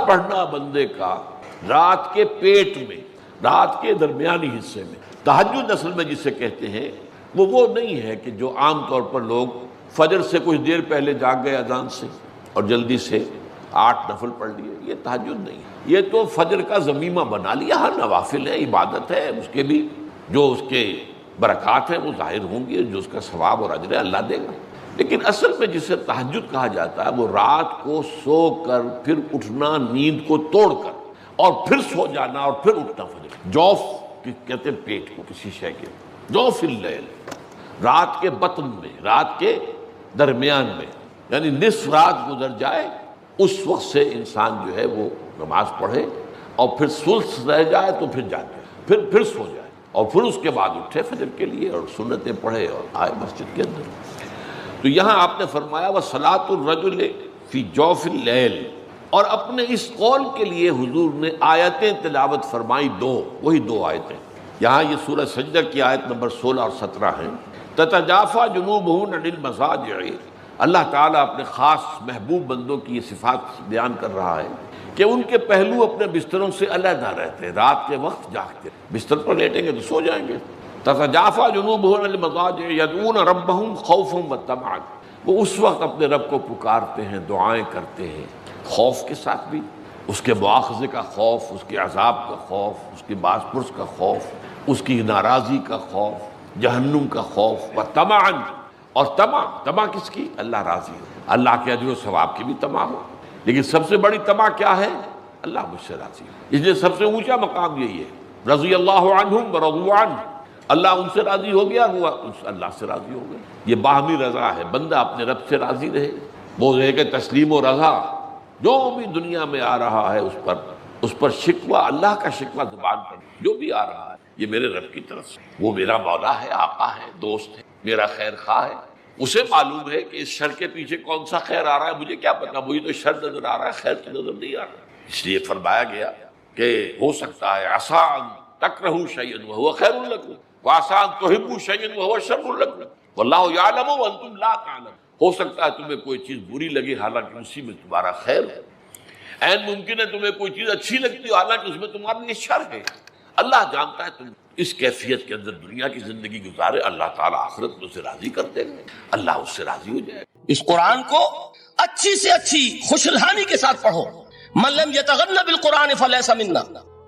پڑھنا بندے کا رات کے پیٹ میں، رات کے درمیانی حصے میں. تہجد اصل میں جسے کہتے ہیں وہ نہیں ہے کہ جو عام طور پر لوگ فجر سے کچھ دیر پہلے جاگ گئے اذان سے اور جلدی سے 8 نفل پڑھ لیے. یہ تہجد نہیں ہے، یہ تو فجر کا ضمیمہ بنا لیا. ہاں نوافل ہے، عبادت ہے، اس کے بھی جو اس کے برکات ہیں وہ ظاہر ہوں گی، جو اس کا ثواب اور اجر ہے اللہ دے گا. لیکن اصل میں جسے تہجد کہا جاتا ہے وہ رات کو سو کر پھر اٹھنا، نیند کو توڑ کر اور پھر سو جانا اور پھر اٹھنا. فجر جوف کہتے ہیں پیٹ کو، کسی شے کے جوف اللیل، رات کے بطن میں، رات کے درمیان میں، یعنی نصف رات گزر جائے اس وقت سے انسان جو ہے وہ نماز پڑھے اور پھر ثلث رہ جائے تو پھر جاگے، پھر سو جائے اور پھر اس کے بعد اٹھے فجر کے لیے اور سنتیں پڑھے اور آئے مسجد کے اندر. تو یہاں آپ نے فرمایا وَصَلَاةُ الرَّجُلِ فِي جَوْفِ اللَّيْلِ، اور اپنے اس قول کے لیے حضور نے آیتیں تلاوت فرمائی وہی 2 آیتیں. یہاں یہ سورہ سجدہ کی آیت نمبر 16 اور 17 ہیں. تَتَجَافَىٰ جُنُوبُهُمْ عَنِ الْمَضَاجِعِ، اللہ تعالیٰ اپنے خاص محبوب بندوں کی یہ صفات بیان کر رہا ہے کہ ان کے پہلو اپنے بستروں سے علیحدہ رہتے ہیں، رات کے وقت جاگتے، بستر پر لیٹیں گے تو سو جائیں گے. تتجافا جنوبهم عن المضاجع يدعون ربهم خوفا وطمعا، وہ اس وقت اپنے رب کو پکارتے ہیں، دعائیں کرتے ہیں، خوف کے ساتھ بھی، اس کے مواخذے کا خوف، اس کے عذاب کا خوف، اس کی باز پرس کا خوف، اس کی ناراضی کا خوف، جہنم کا خوف، وطمعا، اور طمع کس کی؟ اللہ راضی ہو، اللہ کے اجر و ثواب کی بھی طمع ہو. لیکن سب سے بڑی طمع کیا ہے؟ اللہ مجھ سے راضی ہو. اس لیے سب سے اونچا مقام یہی ہے، رضی اللہ عنہم ورضوا عنہ، اللہ ان سے راضی ہو گیا، وہ اللہ سے راضی ہو گیا. یہ باہمی رضا ہے، بندہ اپنے رب سے راضی رہے، وہ رہے کہ تسلیم و رضا جو بھی دنیا میں آ رہا ہے اس پر شکوہ، اللہ کا شکوہ زبان پر جو بھی آ رہا ہے یہ میرے رب کی طرف سے، وہ میرا مولا ہے، آقا ہے، دوست ہے، میرا خیر خواہ ہے. اسے معلوم ہے کہ اس شر کے پیچھے کون سا خیر آ رہا ہے، مجھے کیا پتا، مجھے تو شر نظر آ رہا ہے، خیر تو نظر نہیں آ رہا. اس لیے فرمایا گیا کہ ہو سکتا ہے عسیٰ ان تکرہوا شیئا وہو خیر لکم وعسیٰ ان تحبوا شیئا وہو شر لکم واللہ یعلم وانتم لا تعلمون. ہو سکتا ہے تمہیں کوئی چیز بری لگے حالانکہ اسی میں تمہارا خیر ہے، عین ممکن ہے تمہیں کوئی چیز اچھی لگتی ہو حالانکہ اس میں تمہارا لیے شر ہے. اللہ جانتا ہے تم اس کیفیت کے اندر دنیا کی زندگی گزارے، اللہ تعالیٰ آخرت میں اسے راضی کر دے گا، اللہ اس سے راضی ہو جائے. اس قرآن کو اچھی سے اچھی خوش الحانی کے ساتھ پڑھو. من لم یتغن بالقرآن فلیس منا،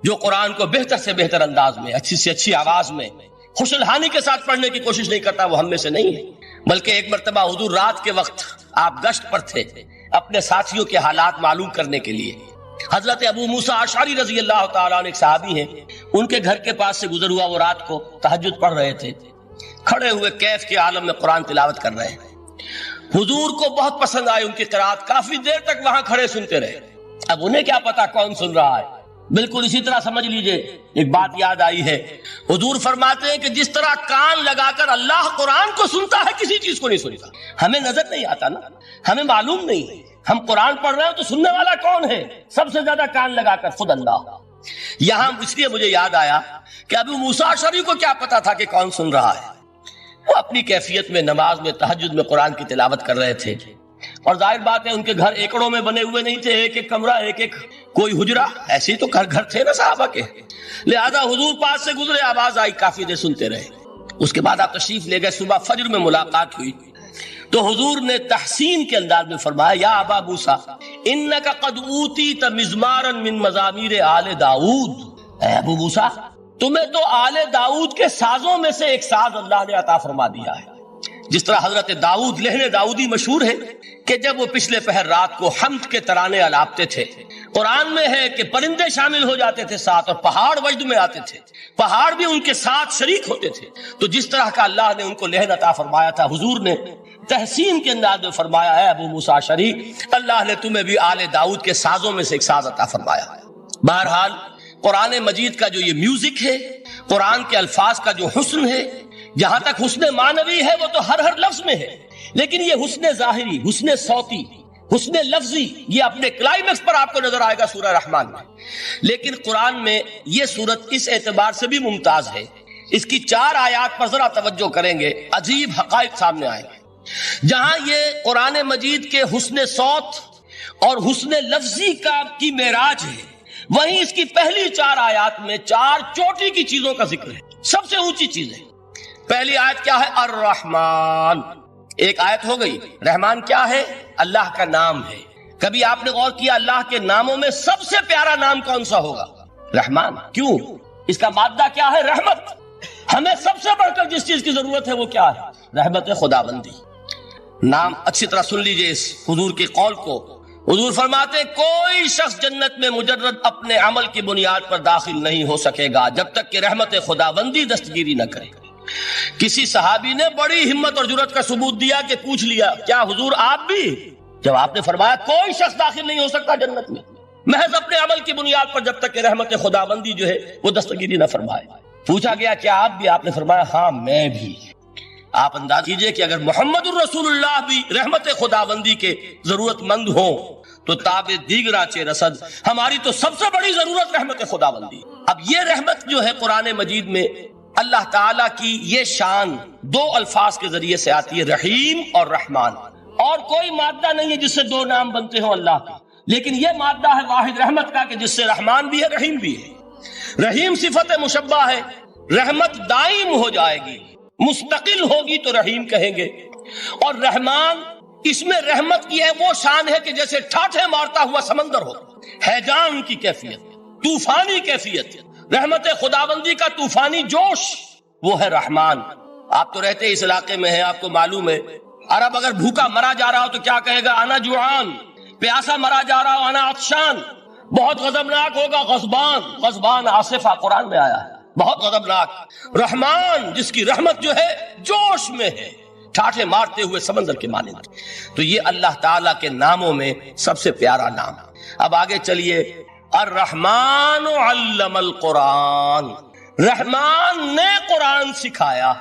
جو قرآن کو بہتر سے بہتر انداز میں، اچھی سے اچھی آواز میں، خوش الحانی کے ساتھ پڑھنے کی کوشش نہیں کرتا وہ ہم میں سے نہیں ہے. بلکہ ایک مرتبہ حضور رات کے وقت آپ گشت پر تھے اپنے ساتھیوں کے حالات معلوم کرنے کے لیے. حضرت ابو موسیٰ اشعری رضی اللہ تعالیٰ عنہ ایک صحابی ہیں، ان کے گھر کے پاس سے گزر ہوا، وہ رات کو تہجد پڑھ رہے تھے، کھڑے ہوئے کیف کے عالم میں قرآن تلاوت کر رہے ہیں. حضور کو بہت پسند آئی ان کی قرات، کافی دیر تک وہاں کھڑے سنتے رہے. اب انہیں کیا پتا کون سن رہا ہے. بالکل اسی طرح سمجھ لیجئے ایک بات یاد آئی ہے، حضور فرماتے ہیں کہ جس طرح کان لگا کر اللہ قرآن کو سنتا ہے کسی چیز کو نہیں سنتا. ہمیں نظر نہیں آتا نا، ہمیں معلوم نہیں، ہم قرآن پڑھ رہے ہیں تو سننے والا کون ہے؟ سب سے زیادہ کان لگا کر خود اللہ. یہاں اس لیے مجھے یاد آیا کہ ابو موسیٰ اشعری کو کیا پتا تھا کہ کون سن رہا ہے. وہ اپنی کیفیت میں نماز میں تہجد میں قرآن کی تلاوت کر رہے تھے، اور ظاہر بات ہے ان کے گھر ایکڑوں میں بنے ہوئے نہیں تھے، ایک ایک کمرہ، ایک ایک کوئی حجرہ، ایسے ہی تو گھر تھے نا صحابہ کے. لہذا حضور پاس سے گزرے، آواز آئی، کافی دیر سنتے رہے. اس کے بعد آپ تشریف لے گئے، صبح فجر میں ملاقات ہوئی تو حضور نے تحسین کے انداز میں فرمایا، یا ابا موسیٰ انک قد اوتیت مزمارا من مزامیر آل داؤد. اے ابو موسیٰ تمہیں تو آل داؤد کے سازوں میں سے ایک ساز اللہ نے عطا فرما دیا ہے. جس طرح حضرت داؤد لہن داؤدی مشہور ہے کہ جب وہ پچھلے پہر رات کو حمد کے ترانے الاپتے تھے، قرآن میں ہے کہ پرندے شامل ہو جاتے تھے ساتھ، اور پہاڑ وجد میں آتے تھے، پہاڑ بھی ان کے ساتھ شریک ہوتے تھے. تو جس طرح کا اللہ نے ان کو لہن عطا فرمایا تھا، حضور نے تحسین کے انداز میں فرمایا ہے ابو موسیٰ اشعری اللہ نے تمہیں بھی آل داؤد کے سازوں میں سے ایک ساز عطا فرمایا. بہرحال قرآن مجید کا جو یہ میوزک ہے، قرآن کے الفاظ کا جو حسن ہے، جہاں تک حسن معنوی ہے وہ تو ہر لفظ میں ہے، لیکن یہ حسن ظاہری، حسن صوتی، حسن لفظی، یہ اپنے کلائمیکس پر آپ کو نظر آئے گا سورہ رحمان میں. لیکن قرآن میں یہ سورت اس اعتبار سے بھی ممتاز ہے، اس کی 4 آیات پر ذرا توجہ کریں گے، عجیب حقائق سامنے آئیں گے. جہاں یہ قرآن مجید کے حسن صوت اور حسن لفظی کی معراج ہے، وہیں اس کی پہلی 4 آیات میں 4 چوٹی کی چیزوں کا ذکر ہے، سب سے اونچی چیزیں۔ پہلی آیت کیا ہے؟ الرحمن، ایک آیت ہو گئی۔ رحمان کیا ہے؟ اللہ کا نام ہے۔ کبھی آپ نے غور کیا اللہ کے ناموں میں سب سے پیارا نام کون سا ہوگا؟ رحمان۔ کیوں؟ اس کا مادہ کیا ہے؟ رحمت۔ ہمیں سب سے بڑھ کر جس چیز کی ضرورت ہے وہ کیا ہے؟ رحمت خداوندی۔ نام اچھی طرح سن لیجئے اس حضور کے قول کو۔ حضور فرماتے کوئی شخص جنت میں مجرد اپنے عمل کی بنیاد پر داخل نہیں ہو سکے گا جب تک کہ رحمت خداوندی دستگیری نہ کرے۔ کسی صحابی نے بڑی ہمت اور جرأت کا ثبوت دیا کہ پوچھ لیا کیا حضور آپ بھی؟ جب آپ نے فرمایا کوئی شخص داخل نہیں ہو سکتا جنت میں محض اپنے عمل کی بنیاد پر جب تک کہ رحمت خداوندی جو ہے وہ دستگیری نہ فرمائے۔ پوچھا گیا کیا آپ بھی؟ آپ نے فرمایا ہاں میں بھی۔ آپ انداز کیجئے کہ اگر محمد الرسول اللہ بھی رحمت خداوندی کے ضرورت مند ہوں تو تاب دیگرہ چے رسد ہماری تو سب سے بڑی ضرورت رحمت خداوندی۔ اب یہ رحمت جو ہے قرآن مجید میں اللہ تعالیٰ کی یہ شان 2 الفاظ کے ذریعے سے آتی ہے، رحیم اور رحمان۔ اور کوئی مادہ نہیں ہے جس سے 2 نام بنتے ہوں اللہ کا، لیکن یہ مادہ ہے واحد رحمت کا کہ جس سے رحمان بھی ہے رحیم بھی ہے۔ رحیم صفت مشبہ ہے، رحمت دائم ہو جائے گی، مستقل ہوگی تو رحیم کہیں گے۔ اور رحمان، اس میں رحمت کی ہے وہ شان ہے کہ جیسے ٹھاٹھے مارتا ہوا سمندر ہو، ہیجان کی کیفیت، طوفانی کیفیت، رحمت خداوندی کا طوفانی جوش، وہ ہے رحمان۔ آپ تو رہتے اس علاقے میں ہیں، آپ کو معلوم ہے عرب اگر بھوکا مرا جا رہا ہو تو کیا کہے گا؟ انا جوعان۔ پیاسا مرا جا رہا ہو انا عطشان۔ بہت غضبناک ہوگا غضبان، غضبان آصفہ قرآن میں آیا ہے، بہت غضبناک۔ رحمان جس کی رحمت جو ہے جوش میں ہے، ٹھاٹھے مارتے ہوئے سمندر کے مانند۔ تو یہ اللہ تعالیٰ کے ناموں میں سب سے پیارا نام۔ اب آگے چلیے، الرحمن علم القرآن، رحمان نے قرآن سکھایا۔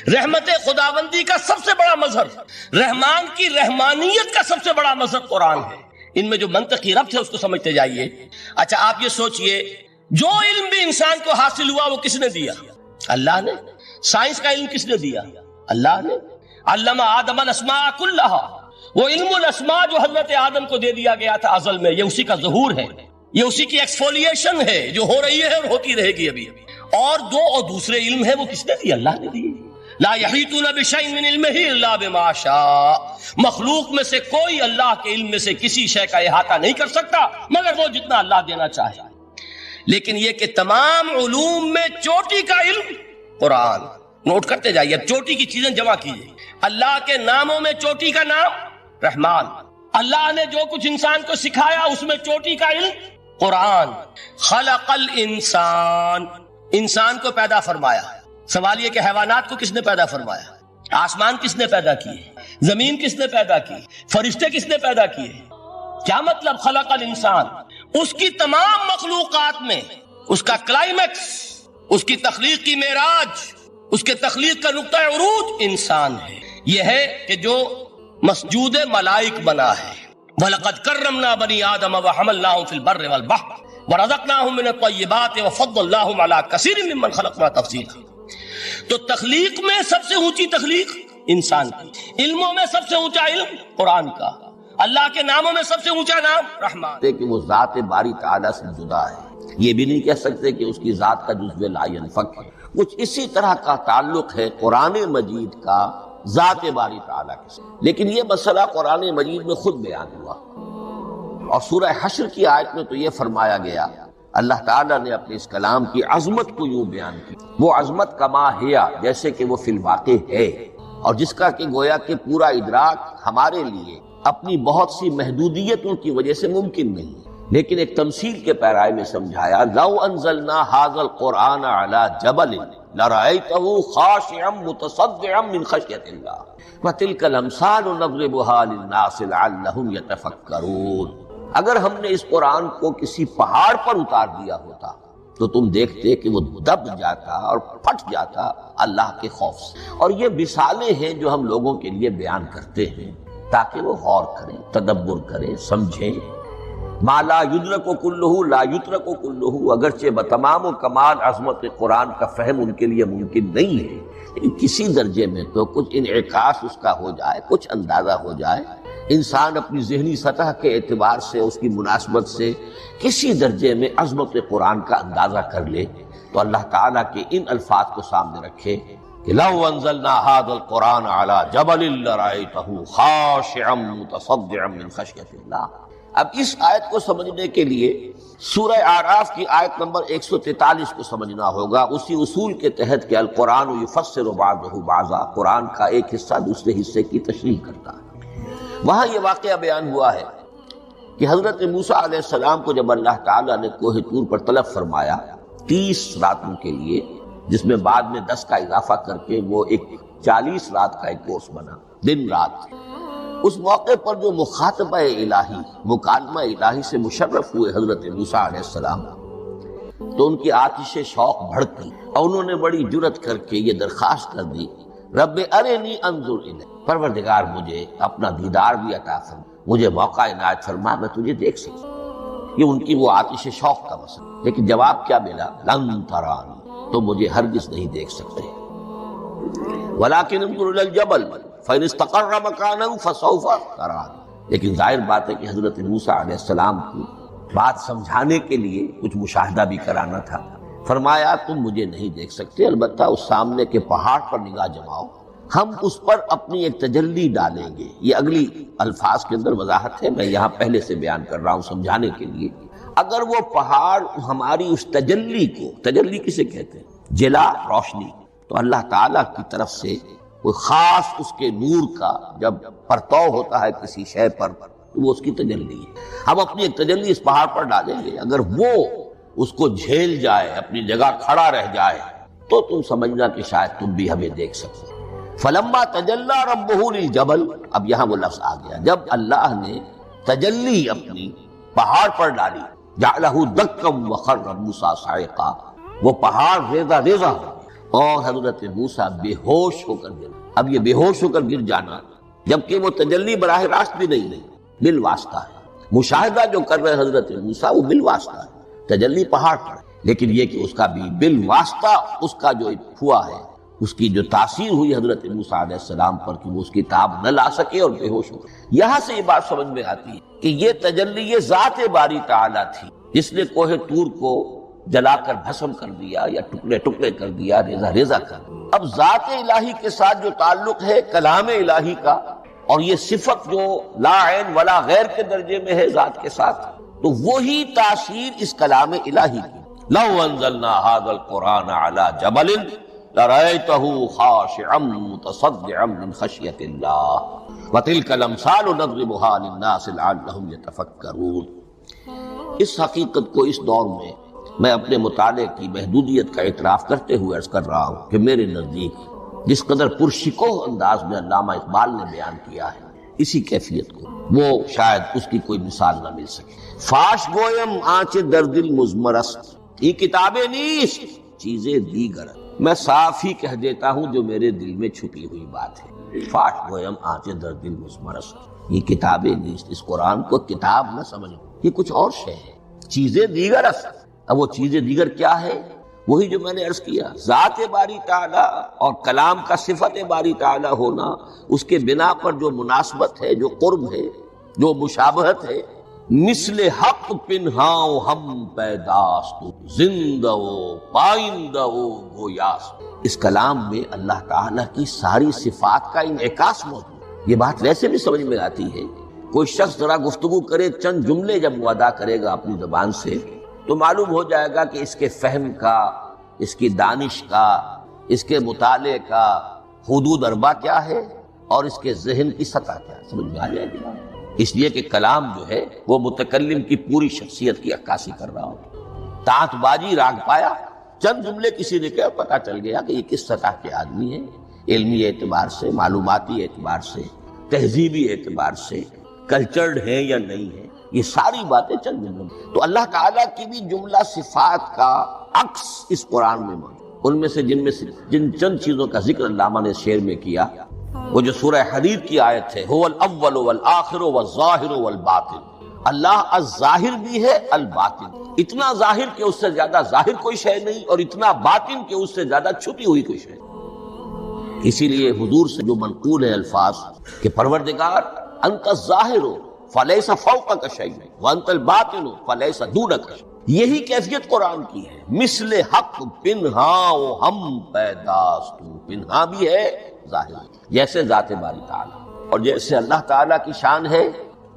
رحمت خداوندی کا سب سے بڑا مظہر، رحمان کی رحمانیت کا سب سے بڑا مظہر قرآن ہے۔ ان میں جو منطقی ربط ہے اس کو سمجھتے جائیے۔ اچھا آپ یہ سوچئے، جو علم بھی انسان کو حاصل ہوا وہ کس نے دیا؟ اللہ نے۔ سائنس کا علم کس نے دیا؟ اللہ نے۔ علم آدم الاسماء کلھا، وہ علم الاسماء جو حضرت آدم کو دے دیا گیا تھا ازل میں، یہ اسی کا ظہور ہے، یہ اسی کی ایکسفولیشن ہے جو ہو رہی ہے اور ہوتی رہے گی ابھی۔ اور دوسرے علم ہے وہ کس نے دی؟ اللہ نے دی۔ لا یحیطون بشیء من علمہ الا بما شاء، مخلوق میں سے کوئی اللہ کے علم میں سے کسی شے کا احاطہ نہیں کر سکتا مگر وہ جتنا اللہ دینا چاہے۔ لیکن یہ کہ تمام علوم میں چوٹی کا علم قرآن۔ نوٹ کرتے جائیے، اب چوٹی کی چیزیں جمع کیجیے۔ اللہ کے ناموں میں چوٹی کا نام رحمان، اللہ نے جو کچھ انسان کو سکھایا اس میں چوٹی کا علم قرآن۔ خلق الانسان، انسان کو پیدا فرمایا۔ سوال یہ کہ حیوانات کو کس نے پیدا فرمایا؟ آسمان کس نے پیدا کیے؟ زمین کس نے پیدا کی؟ فرشتے کس نے پیدا کیے؟ کیا مطلب خلق الانسان؟ اس کی تمام مخلوقات میں اس کا کلائمیکس، اس کی تخلیق کی معراج، اس کے تخلیق کا نقطہ عروج انسان ہے۔ یہ ہے کہ جو مسجود ملائک بنا ہے۔ وَلَقَدْ كَرَّمْنَا بَنِي آدَمَ وَحَمَلْنَاهُمْ فِي الْبَرِّ وَالْبَحْرِ وَرَزَقْنَاهُمْ مِنَ الطَّيِّبَاتِ وَفَضَّلْنَاهُمْ عَلَى كَثِيرٍ مِّمَّنْ خَلَقْنَا تَفْضِيلًا۔ تو تخلیق میں سب سے اونچی تخلیق انسان کی، علموں میں سب سے اونچا علم قرآن کا، اللہ کے ناموں میں سب سے اونچا نام رحمان۔ کہ وہ ذات باری تعالیٰ سے جدا ہے، یہ بھی نہیں کہہ سکتے کہ اس کی ذات کا جزو لا ينفک ہے۔ کچھ اسی طرح کا تعلق ہے قرآن مجید کا ذات باری تعالیٰ کے ساتھ، لیکن یہ مسئلہ قرآن مجید میں خود بیان ہوا۔ اور سورہ حشر کی آیت میں تو یہ فرمایا گیا، اللہ تعالیٰ نے اپنے اس کلام کی عظمت کو یوں بیان کی، وہ عظمت کما ہیا، جیسے کہ وہ فی الواقع ہے، اور جس کا کہ گویا کہ پورا ادراک ہمارے لیے اپنی بہت سی محدودیتوں کی وجہ سے ممکن نہیں ہے۔ لیکن ایک تمثیل کے پیرائے میں سمجھایا، لو انزلنا ھذا القرآن علی جبل لرأیتہ خاشعا متصدعا من خشیۃ اللہ وتلک الامثال نضربها للناس لعلهم یتفکرون۔ اگر ہم نے اس قرآن کو کسی پہاڑ پر اتار دیا ہوتا تو تم دیکھتے کہ وہ دب جاتا اور پھٹ جاتا اللہ کے خوف سے۔ اور یہ مثالیں ہیں جو ہم لوگوں کے لیے بیان کرتے ہیں تاکہ وہ غور کریں، تدبر کریں، سمجھیں۔ ما لا یدرک کلہ لا یترک کلہ، اگرچہ بتمام و کمال عظمت قرآن کا فہم ان کے لیے ممکن نہیں ہے، لیکن کسی درجے میں تو کچھ انعکاس اس کا ہو جائے، کچھ اندازہ ہو جائے انسان اپنی ذہنی سطح کے اعتبار سے اس کی مناسبت سے کسی درجے میں عظمت قرآن کا اندازہ کر لے تو اللہ تعالیٰ کے ان الفاظ کو سامنے رکھے کہ لو انزلنا هذا القرآن على جبل لرأيته خاشعا متصدعا من خشیۃ اللہ۔ اب اس آیت کو سمجھنے کے لیے سورہ اعراف کی آیت نمبر 143 کو سمجھنا ہوگا، اسی اصول کے تحت کہ القرآن یفسر بعضہ بعضا، قرآن کا ایک حصہ دوسرے حصے کی تشریح کرتا ہے۔ وہاں یہ واقعہ بیان ہوا ہے کہ حضرت موسیٰ علیہ السلام کو جب اللہ تعالیٰ نے کوہ طور پر طلب فرمایا 30 راتوں کے لیے، جس میں بعد میں 10 کا اضافہ کر کے وہ ایک 40 رات کا ایک کورس بنا، دن رات، اس موقع پر جو مخاطبہ الہی، مکالمہ الہی سے مشرف ہوئے حضرت موسیٰ علیہ السلام، تو ان کی آتش شوق بھڑکی اور انہوں نے بڑی جرأت کر کے یہ درخواست کر دی، رب ارنی انظر الیک، پروردگار مجھے اپنا دیدار بھی عطا فرما، مجھے موقع عنایت فرما، میں تجھے دیکھ سکوں۔ یہ ان کی وہ آتش شوق کا مسئلہ، لیکن جواب کیا ملا؟ لن ترانی، تو مجھے ہرگز نہیں دیکھ سکتے، ولکن انظر الی الجبل فإن استقر مکانہ فسوف ترانی۔ لیکن ظاہر بات ہے کہ حضرت موسیٰ علیہ السلام کو بات سمجھانے کے لیے کچھ مشاہدہ بھی کرانا تھا۔ فرمایا تم مجھے نہیں دیکھ سکتے، البتہ اس سامنے کے پہاڑ پر نگاہ جماؤ، ہم اس پر اپنی ایک تجلی ڈالیں گے۔ یہ اگلی الفاظ کے اندر وضاحت ہے، میں یہاں پہلے سے بیان کر رہا ہوں سمجھانے کے لیے۔ اگر وہ پہاڑ ہماری اس تجلی کو، تجلی کسے کہتے ہیں؟ جلا، روشنی، تو اللہ تعالیٰ کی طرف سے کوئی خاص اس کے نور کا جب پرتو ہوتا ہے کسی شے پر تو وہ اس کی تجلی ہے۔ ہم اپنی ایک تجلی اس پہاڑ پر ڈالیں گے، اگر وہ اس کو جھیل جائے، اپنی جگہ کھڑا رہ جائے، تو تم سمجھنا کہ شاید تم بھی ہمیں دیکھ سکتے۔ فلما تجلی ربہ للجبل، اب یہاں وہ لفظ آ گیا، جب اللہ نے تجلی اپنی پہاڑ پر ڈالی، جعلہ دکا وخر موسیٰ صعقا، وہ پہاڑ ریزہ ریزہ ہو گیا اور حضرت موسیٰ بے ہوش ہو کر گر۔ اب یہ بے ہوش ہو کر گر جانا، جبکہ وہ تجلی براہ راست بھی نہیں، بالواسطہ ہے۔ مشاہدہ جو کر رہے حضرت موسیٰ وہ بالواسطہ ہے، تجلی پہاڑ پر، لیکن یہ کہ اس کا بھی بالواسطہ اس کا جو ہوا ہے، اس کی جو تاثیر ہوئی حضرت موسیٰ علیہ السلام پر کہ وہ اس کی تاب نہ لا سکے اور بے ہوش ہو گئے۔ یہاں سے یہ بات سمجھ میں آتی ہے کہ یہ تجلی یہ ذات باری تعالیٰ تھی جس نے کوہ طور کو جلا کر بھسم کر دیا یا ٹکڑے ٹکڑے کر دیا، ریزہ ریزہ کر دیا۔ اب ذات الہی کے ساتھ جو تعلق ہے کلام الہی کا، اور یہ صفت جو لا عین ولا غیر کے درجے میں ہے ذات کے ساتھ، تو وہی تاثیر اس کلام الہی کی۔ لو انزلنا هذا القرآن على جبل لرأيته خاشعا متصدعا من خشیۃ اللہ وتلك الامثال نضربها للناس لعلهم يتفکرون۔ اس حقیقت کو اس دور میں میں اپنے مطالعے کی محدودیت کا اعتراف کرتے ہوئے عرض کر رہا ہوں کہ میرے نزدیک جس قدر پرشکوہ انداز میں علامہ اقبال نے بیان کیا ہے اسی کیفیت کو، وہ شاید اس کی کوئی مثال نہ مل سکے۔ فاش گویم آنچ در دل مزمرست، یہ کتابیں نیست چیزیں دیگر، میں صاف ہی کہہ دیتا ہوں جو میرے دل میں چھپی ہوئی بات ہے۔ فاش گویم آنچ در دل مزمرست، یہ کتابیں نیست، اس قرآن کو کتاب نہ سمجھو، یہ کچھ اور شے ہے، چیزیں دیگر است۔ اب وہ چیزیں دیگر کیا ہے؟ وہی جو میں نے عرض کیا، ذات باری تعالیٰ اور کلام کا صفت باری تعالیٰ ہونا، اس کے بنا پر جو مناسبت ہے، جو قرب ہے، جو مشابہت ہے، مثل حق پنہاؤ ہم پیداست، زندہ و پائندہ و گویاست۔ اس کلام میں اللہ تعالیٰ کی ساری صفات کا انعکاس موجود ہے۔ یہ بات ویسے بھی سمجھ میں آتی ہے، کوئی شخص ذرا گفتگو کرے، چند جملے جب وہ ادا کرے گا اپنی زبان سے تو معلوم ہو جائے گا کہ اس کے فہم کا، اس کی دانش کا، اس کے مطالعے کا حدود اربع کیا ہے اور اس کے ذہن کی سطح کیا ہے، سمجھ میں آ جائے گا۔ اس لیے کہ کلام جو ہے وہ متکلم کی پوری شخصیت کی عکاسی کر رہا ہو۔ تانت بازی راگ پایا، چند جملے کسی نے کہا، پتہ چل گیا کہ یہ کس سطح کے آدمی ہیں، علمی اعتبار سے، معلوماتی اعتبار سے، تہذیبی اعتبار سے، کلچرڈ ہیں یا نہیں ہیں، یہ ساری باتیں چند جملوں۔ تو اللہ تعالیٰ کی بھی جملہ صفات کا عکس اس قرآن میں موجود، ان میں سے جن چند چیزوں کا ذکر علامہ نے شعر میں کیا، وہ جو سورہ حدید کی آیت ہے، هو الاول والآخر والظاہر والباطن، اللہ الظاہر بھی ہے الباطن، اتنا ظاہر کہ اس سے زیادہ ظاہر کوئی شے نہیں اور اتنا باطن کہ اس سے زیادہ چھپی ہوئی کوئی شے نہیں۔ اسی لیے حضور سے جو منقول ہے الفاظ کہ پروردگار انت الظاہر فلیس فوقک شیء وانت الباطن فلیس دونک شیء. یہی کیفیت قرآن کی ہے. مثل حق پنہاں و ہم پیداست، پنہاں بھی ہے ظاہر ہے، جیسے ذات باری تعالیٰ. اور جیسے اللہ تعالیٰ کی شان ہے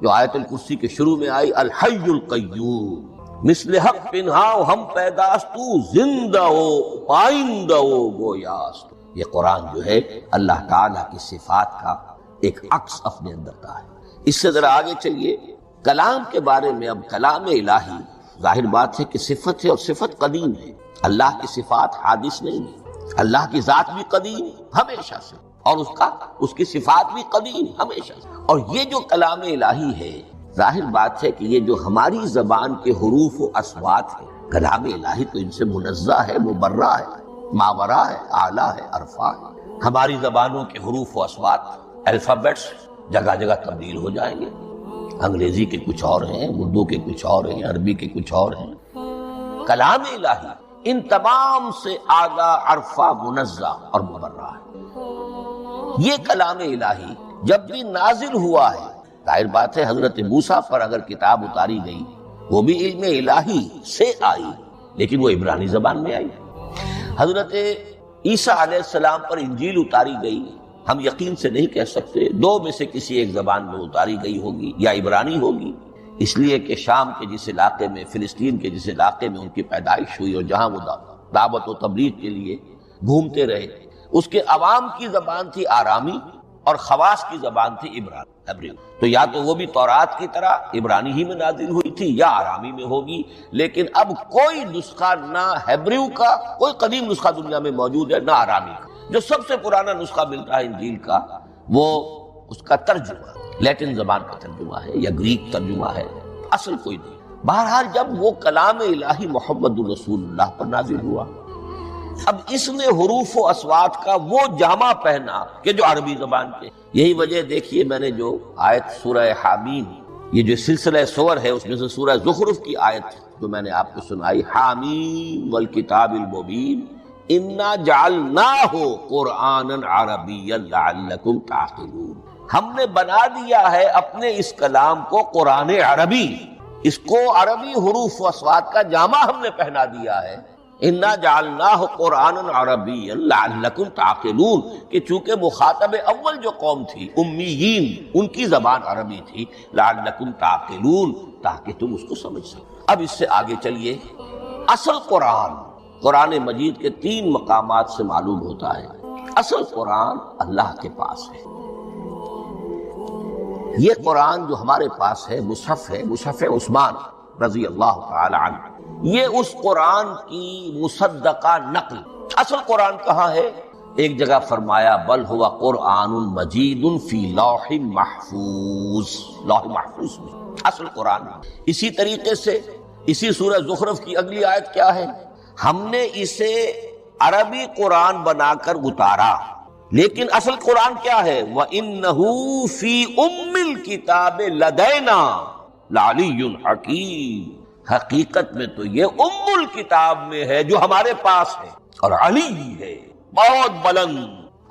جو آیت الکرسی کے شروع میں آئی الحی القیوم، مثل حق پنہاں و ہم پیداست، زندہ ہو پائندہ ہو گویاست. یہ قرآن جو ہے اللہ تعالیٰ کی صفات کا ایک عکس اپنے اندر کا ہے. اس سے ذرا آگے چلیے کلام کے بارے میں. اب کلام الہی ظاہر بات ہے کہ صفت ہے، اور صفت قدیم ہے. اللہ کی صفات حادث نہیں ہے. اللہ کی ذات بھی قدیم ہمیشہ سے، اور اس کی صفات بھی قدیم ہمیشہ سے. اور یہ جو کلام الہی ہے ظاہر بات ہے کہ یہ جو ہماری زبان کے حروف و اصوات ہے، کلام الہی تو ان سے منزہ ہے، مبرہ ہے، ماورا ہے، اعلیٰ ہے، عرفا ہے. ہماری زبانوں کے حروف و اصوات الفابیٹس جگہ جگہ تبدیل ہو جائیں گے. انگریزی کے کچھ اور ہیں، اردو کے کچھ اور ہیں، عربی کے کچھ اور ہیں. کلام الہی ان تمام سے اعلیٰ، عرفا، منزہ اور مبرہ ہے. یہ کلام الہی جب بھی نازل ہوا ہے، ظاہر بات ہے حضرت موسیٰ پر اگر کتاب اتاری گئی وہ بھی علم الہی سے آئی، لیکن وہ عبرانی زبان میں آئی. حضرت عیسیٰ علیہ السلام پر انجیل اتاری گئی، ہم یقین سے نہیں کہہ سکتے، دو میں سے کسی ایک زبان میں اتاری گئی ہوگی، یا عبرانی ہوگی، اس لیے کہ شام کے جس علاقے میں، فلسطین کے جس علاقے میں ان کی پیدائش ہوئی اور جہاں وہ دعوت و تبلیغ کے لیے گھومتے رہے، اس کے عوام کی زبان تھی آرامی اور خواص کی زبان تھی عبرانی. تو یا تو وہ بھی تورات کی طرح عبرانی ہی میں نازل ہوئی تھی یا آرامی میں ہوگی. لیکن اب کوئی نسخہ نہ ہیبریو کا، کوئی قدیم نسخہ دنیا میں موجود ہے، نہ آرامی کا. جو سب سے پرانا نسخہ ملتا ہے انجیل کا وہ اس کا ترجمہ لیٹن زبان کا ترجمہ ہے یا گریک ترجمہ ہے، اصل کوئی نہیں. بہرحال جب وہ کلام الہی محمد الرسول اللہ پر نازل ہوا، اب اس نے حروف و اصوات کا وہ جامہ پہنا کہ جو عربی زبان کے. یہی وجہ دیکھیے میں نے جو آیت سورہ حامیم، یہ جو سلسلہ سور ہے اس میں سے سورہ زخرف کی آیت جو میں نے آپ کو سنائی، حامیم والکتاب المبین انا جعلناہ قرآنا عربیا لعلکم تعقلون. ہم نے بنا دیا ہے اپنے اس کلام کو قرآن عربی، اس کو عربی حروف و اصوات کا جامہ ہم نے پہنا دیا ہے. انا جعلناہ قرآنا عربیا لعلکم تعقلون، کہ چونکہ مخاطب اول جو قوم تھی امیین، ان کی زبان عربی تھی، لعلکم تعقلون، تاکہ تم اس کو سمجھ سکو. اب اس سے آگے چلیے. اصل قرآن مجید کے 3 مقامات سے معلوم ہوتا ہے اصل قرآن اللہ کے پاس ہے. یہ قرآن جو ہمارے پاس ہے مصحف ہے، مصحف عثمان رضی اللہ تعالی عنہ، یہ اس قرآن کی مصدقہ نقل. اصل قرآن کہاں ہے؟ ایک جگہ فرمایا بل ہوا قرآن مجید فی لوح محفوظ، لوح محفوظ میں اصل قرآن. اسی طریقے سے اسی سورہ زخرف کی اگلی آیت کیا ہے؟ ہم نے اسے عربی قرآن بنا کر اتارا، لیکن اصل قرآن کیا ہے؟ وَإِنَّهُ فِي أُمِّ الْكِتَابِ لَدَيْنَا لَعَلِيٌّ حَكِيمٌ. حقیقت میں تو یہ ام الکتاب میں ہے جو ہمارے پاس ہے، اور علی ہے بہت بلند،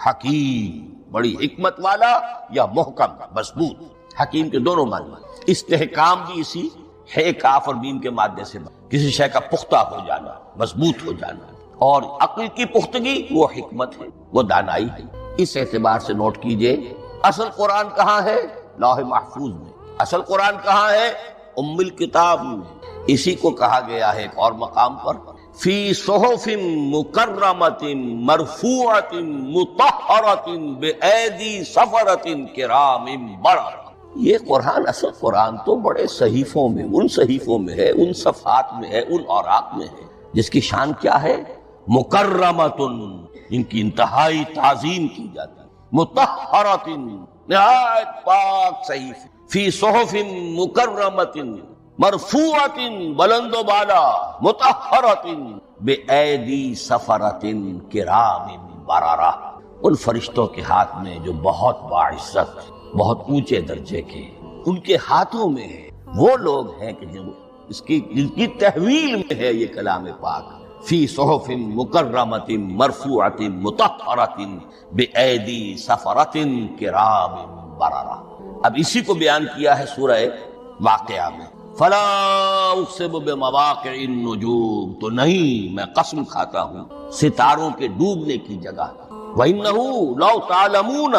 حکیم بڑی حکمت والا، یا محکم مضبوط. حکیم کے دونوں معنی. استحکام بھی اسی ہے کاف اور میم کے مادے سے، کسی شے کا پختہ ہو جانا، مضبوط ہو جانا. اور عقل کی پختگی وہ حکمت ہے، وہ دانائی ہے. اس اعتبار سے نوٹ کیجئے اصل قرآن کہاں ہے؟ لوح محفوظ میں. اصل قرآن کہاں ہے؟ ام الکتاب میں. اسی کو کہا گیا ہے ایک اور مقام پر فی صحف مکرمۃ مرفوعۃ مطہرۃ بأیدی سفرۃ کرام بررہ. یہ قرآن، اصل قرآن تو بڑے صحیفوں میں، ان صحیفوں میں ہے، ان صفحات میں ہے، ان اوراق میں ہے، جس کی شان کیا ہے؟ مکرمۃ، ان کی انتہائی تعظیم کی جاتی ہے. مطہرۃ، نہایت پاک صحیفے. فی صحف مکرمۃ مرفوعۃ، بلند و بالا، مطہرۃ بأیدی سفرۃ کرام بررہ، ان فرشتوں کے ہاتھ میں جو بہت باعزت، بہت اونچے درجے کے، ان کے ہاتھوں میں ہے. وہ لوگ ہیں کہ جو جن کی تحویل میں ہے یہ کلام پاک. فی صحف مکرمۃ مرفوعۃ مطہرۃ بأیدی سفرۃ کرام بررہ. اب اسی کو بیان کیا ہے سورہ واقعہ میں، فلا اقسم بمواقع النجوم، تو نہیں میں قسم کھاتا ہوں ستاروں کے ڈوبنے کی جگہ، وَإِنَّهُ لَوْ تَعْلَمُونَ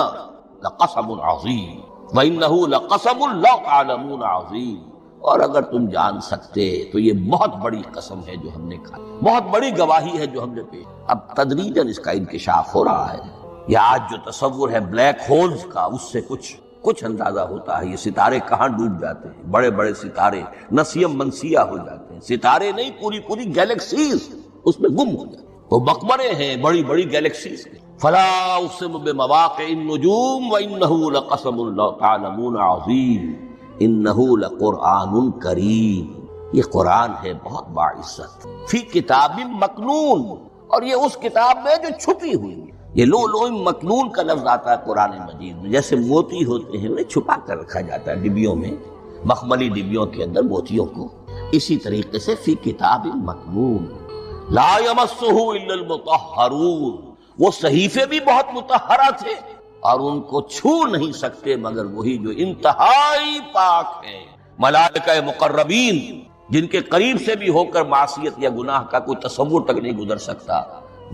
لَقَسَمٌ عَظِيمٌ، وَإِنَّهُ لَقَسَمٌ لَوْ تَعْلَمُونَ عَظِيمٌ، اور اگر تم جان سکتے تو یہ بہت بڑی قسم ہے جو ہم نے کھائی، بہت بڑی گواہی ہے جو ہم نے پیش۔ اب تدریجاً اس کا انکشاف ہو رہا ہے۔ یہ آج جو تصور ہے بلیک ہولز کا، اس سے کچھ اندازہ ہوتا ہے یہ ستارے کہاں ڈوب جاتے ہیں، بڑے بڑے ستارے نسیم منسیہ ہو جاتے ہیں، ستارے نہیں پوری گیلیکسیز اس میں گم ہو جاتے ہیں، وہ مقبرے ہیں بڑی بڑی گیلیکسیز کے۔ فلا اقسم بمواقع النجوم وانه لقسم لو تعلمون عظیم انه لقرآن کریم، یہ قرآن ہے بہت باعزت، فی کتاب مکنون، اور یہ اس کتاب میں جو چھپی ہوئی ہے۔ یہ لؤلؤ مکنون کا لفظ آتا ہے قرآن مجید میں، جیسے موتی ہوتے ہیں انہیں چھپا کر رکھا جاتا ہے ڈبیوں میں، مخملی ڈبیوں کے اندر موتیوں کو، اسی طریقے سے فی کتاب مکنون لا یمسہ الا المطہرون، وہ صحیفے بھی بہت مطہرہ تھے اور ان کو چھو نہیں سکتے مگر وہی جو انتہائی پاک ہیں، ملائکہ مقربین جن کے قریب سے بھی ہو کر معصیت یا گناہ کا کوئی تصور تک نہیں گزر سکتا،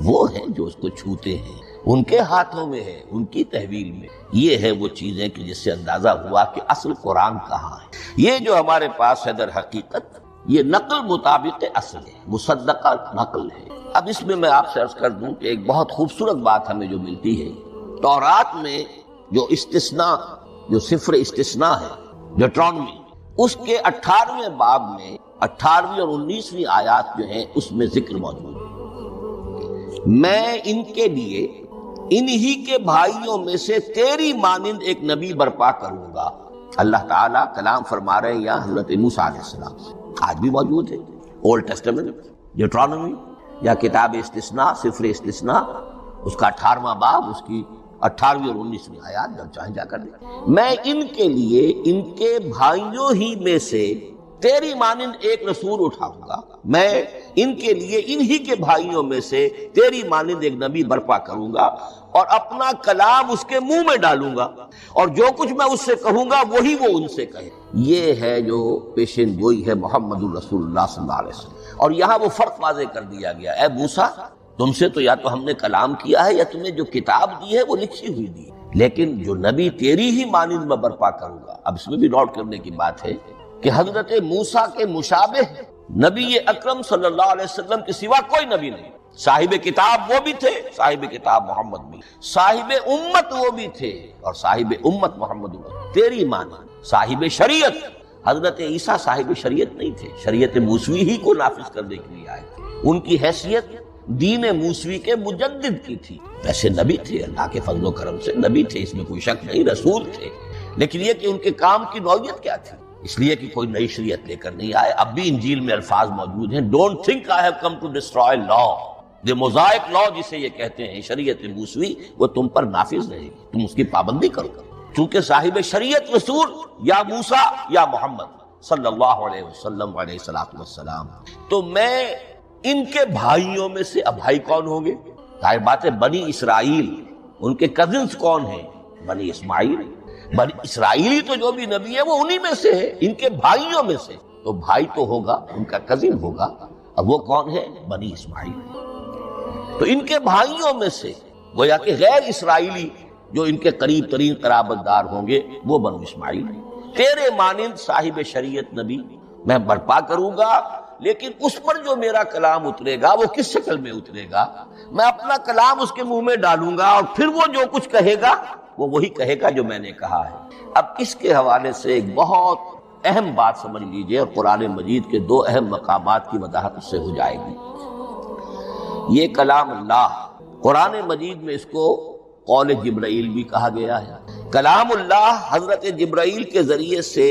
وہ ہیں جو اس کو چھوتے ہیں، ان کے ہاتھوں میں ہے، ان کی تحویل میں۔ یہ ہے وہ چیزیں کہ جس سے اندازہ ہوا کہ اصل قرآن کہاں ہے۔ یہ جو ہمارے پاس ہے در حقیقت یہ نقل مطابق اصل ہے، مصدقہ نقل ہے۔ اب اس میں آپ سے عرض کر دوں کہ ایک بہت خوبصورت بات ہمیں جو ملتی ہے، تورات میں جو استثناء، جو صفر استثناء ہے ڈیوٹرانومی، اس کے 18ویں باب میں 18ویں اور 19ویں آیات جو ہیں اس میں ذکر موجود ہے، میں ان کے لیے انہی کے بھائیوں میں سے تیری مانند ایک نبی برپا کروں گا۔ اللہ تعالیٰ کلام فرما رہے ہیں یا حضرت موسیٰ علیہ السلام، آج بھی موجود ہے اولڈ ٹیسٹمنٹ ڈیوٹرانومی یا کتاب استثناء، صفر استثناء، اس کا 18واں باب، اس کی 18ویں اور 19ویں آیات، جب چاہیں جا کر دیں۔ میں ان کے لیے ان کے بھائیوں ہی میں سے تیری مانند ایک رسول اٹھاؤں گا، میں ان کے لیے انہی کے بھائیوں میں سے تیری مانند ایک نبی برپا کروں گا اور اپنا کلام اس کے منہ میں ڈالوں گا، اور جو کچھ میں اس سے کہوں گا وہی وہ ان سے کہے۔ یہ ہے جو پیشین گوئی ہے محمد الرسول اللہ صلی اللہ علیہ وسلم۔ اور یہاں وہ فرق واضح کر دیا گیا، اے موسیٰ تم سے تو یا تو ہم نے کلام کیا ہے یا تمہیں جو کتاب دی ہے وہ لکھی ہوئی دی ہے، لیکن جو نبی تیری ہی مانند میں برپا کروں گا۔ اب اس میں بھی نوٹ کرنے کی بات ہے کہ حضرت موسیٰ کے مشابہ نبی اکرم صلی اللہ علیہ وسلم کے سوا کوئی نبی نہیں۔ صاحب کتاب وہ بھی تھے، صاحب کتاب محمد بھی، صاحب امت وہ بھی تھے، اور صاحب امت محمد تیری مانند صاحب شریعت۔ حضرت عیسیٰ صاحب شریعت نہیں تھے، شریعت موسوی ہی کو نافذ کرنے کے لیے آئے تھے، ان کی حیثیت دین موسوی کے مجدد کی تھی۔ ویسے نبی تھے، اللہ کے فضل و کرم سے نبی تھے، اس میں کوئی شک نہیں، رسول تھے، لیکن یہ کہ ان کے کام کی نوعیت کیا تھی، اس لیے کہ کوئی نئی شریعت لے کر نہیں آئے۔ اب بھی انجیل میں الفاظ موجود ہیں، don't think I have come to destroy law, the mosaic law جسے یہ کہتے ہیں، شریعت موسوی وہ تم پر نافذ رہے گی، تم اس کی پابندی کرو، چونکہ صاحب شریعت رسول یا موسیٰ یا محمد صلی اللہ علیہ وسلم علیہ السلام۔ تو میں ان کے بھائیوں میں سے، اب بھائی کون ہوں گے؟ ظاہر بات ہے بنی اسرائیل، ان کے کزنز کون ہیں؟ بنی اسماعیل۔ بنی اسرائیلی تو جو بھی نبی ہے وہ انہی میں سے ہے، ان کے بھائیوں میں سے، تو بھائی تو ہوگا، ان کا کزن ہوگا، اب وہ کون ہے؟ بنی اسماعیل۔ تو ان کے بھائیوں میں سے گویا کہ غیر اسرائیلی جو ان کے قریب ترین قرابت دار ہوں گے وہ بنو اسماعیل ہیں۔ تیرے مانند صاحب شریعت نبی میں برپا کروں گا، لیکن اس پر جو میرا کلام اترے گا وہ کس شکل میں اترے گا؟ میں اپنا کلام اس کے منہ میں ڈالوں گا، اور پھر وہ جو کچھ کہے گا وہ وہی کہے گا جو میں نے کہا ہے۔ اب اس کے حوالے سے ایک بہت اہم بات سمجھ لیجئے، اور قرآن مجید کے دو اہم مقامات کی وضاحت اس سے ہو جائے گی۔ یہ کلام اللہ، قرآن مجید میں اس کو قول جبرائیل بھی کہا گیا ہے۔ کلام اللہ حضرت جبرائیل کے ذریعے سے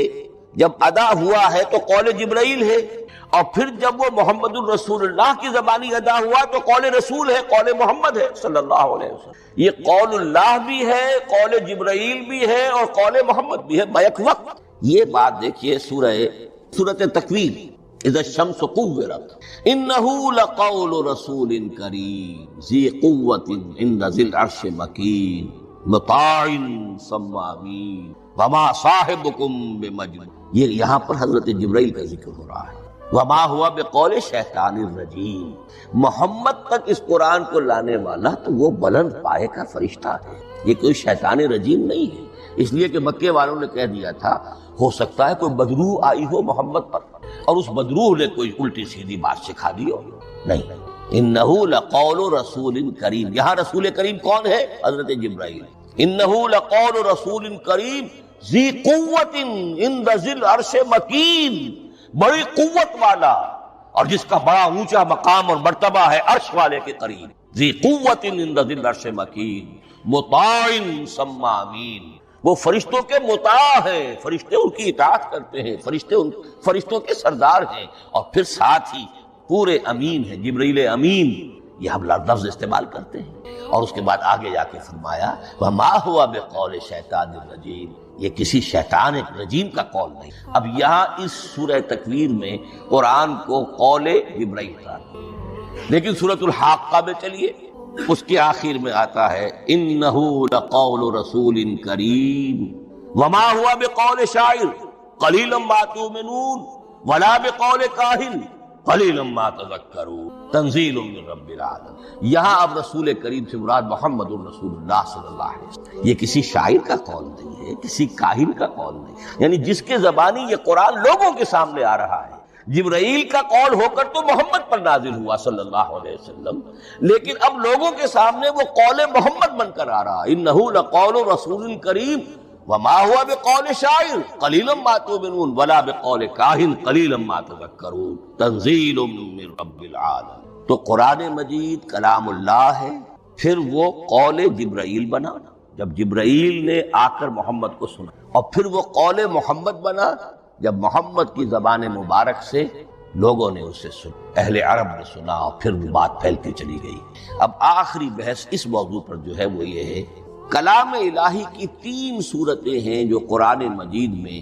جب ادا ہوا ہے تو قول جبرائیل ہے، اور پھر جب وہ محمد الرسول اللہ کی زبانی ادا ہوا تو قول رسول ہے، قول محمد ہے صلی اللہ علیہ وسلم۔ یہ قول اللہ بھی ہے، قول جبرائیل بھی ہے، اور قول محمد بھی ہے بیک وقت۔ یہ بات دیکھیے سورۃ تکویر، اذا الشمس كورت انه لقول رسول کریم ذی قوت عند ذی العرش مکین مطاع ثم امین وما صاحبکم بمجنون، یہ یہاں پر حضرت جبرائیل کا ذکر ہو رہا ہے۔ وما ہوا بقول شیطان الرجیم، محمد تک اس قرآن کو لانے والا تو وہ بلند پائے کا فرشتہ ہے، یہ کوئی شیطان رجیم نہیں ہے۔ اس لیے کہ مکے والوں نے کہہ دیا تھا ہو سکتا ہے کوئی بدروح آئی ہو محمد پر اور اس بدروح نے کوئی الٹی سیدھی بات سکھا دی ہو، نہیں۔ انہ لقول رسول کریم، یہاں رسول کریم کون ہے؟ حضرت جبرائیل۔ انہ لقول رسول کریم ذی قوت عند ذی العرش مکین، بڑی قوت والا اور جس کا بڑا اونچا مقام اور مرتبہ ہے عرش والے کے قریب۔ ذی قوت عند ذی العرش مکین مطاع ثم امین، وہ فرشتوں کے مطاع ہیں، فرشتے ان کی اطاعت کرتے ہیں، فرشتوں کے سردار ہیں، اور پھر ساتھ ہی پورے امین ہیں، جبرائیل امین، یہ ہم لفظ استعمال کرتے ہیں۔ اور اس کے بعد آگے جا کے فرمایا وما ہوا بقول شیطان الرجیم، یہ کسی شیطان رجیم کا قول نہیں۔ اب یہاں اس سورہ تکویر میں قرآن کو قول جبرائیل قرار دیا، لیکن سورۃ الحاقہ میں چلیے اس کے آخر میں آتا ہے انہ لقول رسول کریم وما ہوا بقول شاعر قلیلا ما تؤمنون ولا بقول کاہن قلیلا ما تذکرون تنزیل من رب العالمین۔ یہاں اب رسول کریم سے مراد محمد الرسول اللہ صلی اللہ علیہ وسلم، یہ کسی شاعر کا قول نہیں ہے، کسی کاہن کا قول نہیں، یعنی جس کے زبانی یہ قرآن لوگوں کے سامنے آ رہا ہے۔ جبرائیل کا قول ہو کر تو محمد پر نازل ہوا صلی اللہ علیہ وسلم، لیکن اب لوگوں کے سامنے وہ قول محمد بن کر آ رہا، انہ لقول رسول کریم وما ہوا بقول شاعر قلیلا ما تؤمنون ولا بقول کاہن قلیلا ما تذکرون تنزیل من رب العالمین۔ تو قرآن مجید کلام اللہ ہے، پھر وہ قول جبرائیل بنا جب جبرائیل نے آ کر محمد کو سنا، اور پھر وہ قول محمد بنا جب محمد کی زبان مبارک سے لوگوں نے اسے سنا، اہل عرب نے سنا، اور پھر وہ بات پھیلتی چلی گئی۔ اب آخری بحث اس موضوع پر جو ہے وہ یہ ہے، کلام الہی کی 3 صورتیں ہیں جو قرآن مجید میں